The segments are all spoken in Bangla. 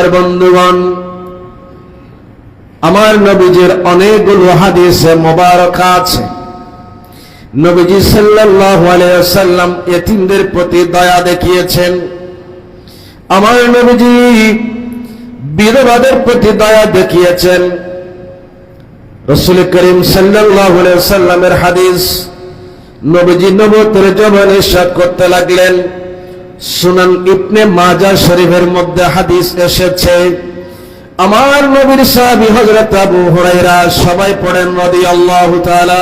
আমার বন্ধুগণ, আমার নবীজির অনেকগুলো হাদিসে মোবারক আছে। নবীজি সাল্লাল্লাহু আলাইহি ওয়াসাল্লাম ইতিমদের প্রতি দয়া দেখিয়েছেন। আমার নবীজি বিধবাদের প্রতি দয়া দেখিয়েছেন। রাসূল করিম সাল্লাল্লাহু আলাইহি ওয়াসাল্লামের হাদিস নবীজি নবুয়তের জবানে ইরশাদ করতে লাগলেন। সুনান ইবনে মাজাহ শরীফের মধ্যে হাদিস এসেছে, আমার নবীর সাহাবী হযরত আবু হুরায়রা, সবাই পড়েন রাদিয়াল্লাহু তাআলা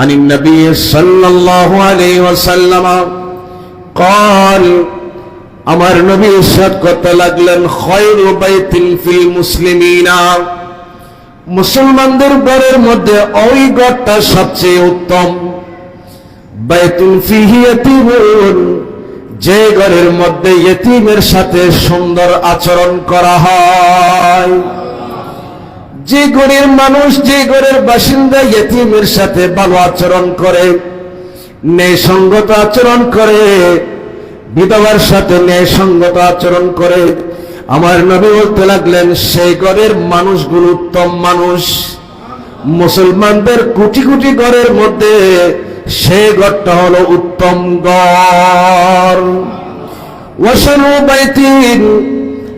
আনিন নবী সাল্লাল্লাহু আলাইহি ওয়াসাল্লাম قال, আমার নবী ইরশাদ করতে লাগলেন, খায়রু বাইতিন ফিল মুসলিমিনা, মুসলমানদের ঘরের মধ্যে ওই ঘরটা সবচেয়ে উত্তম। বাইতুন ফিহি ইয়াতীমুন, যে ঘরের মধ্যে ইতিমের সাথে সুন্দর আচরণ করা হয়। যে ঘরের মানুষ, যে ঘরের বাসিন্দা ইতিমের সাথে ভালো আচরণ করে, ন্যায়সঙ্গত আচরণ করে, বিধবার সাথে ন্যায়সঙ্গত আচরণ করে, আমার নবী বলতে লাগলেন সেই ঘরের মানুষগুলো উত্তম মানুষ। মুসলমানদের কোটি কোটি ঘরের মধ্যে সেই ঘরটা হলো উত্তম ঘর। ওয়াশারু বাইতিন,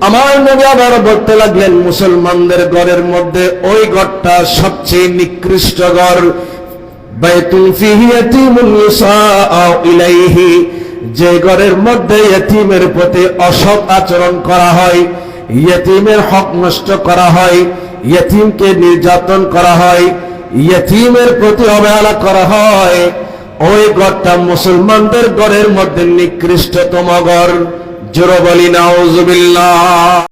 আমার নবী আবার বলতে লাগলেন মুসলমানদের ঘরের মধ্যে ওই ঘরটা সবচেয়ে নিকৃষ্ট ঘর। বাইতুন ফিহি ইয়াতীমুন ইউসাআ ইলাইহি, যে ঘরের মধ্যে ইতিমের প্রতি অসৎ আচরণ করা হয়, ইতিমের হক নষ্ট করা হয়, ইতিমকে নির্যাতন করা হয়, ইতিমের প্রতি অবহেলা করা হয়, ওই ঘরটা মুসলমানদের ঘরের মধ্যে নিকৃষ্টতম ঘর। জোরে বলি নাউজুবিল্লাহ।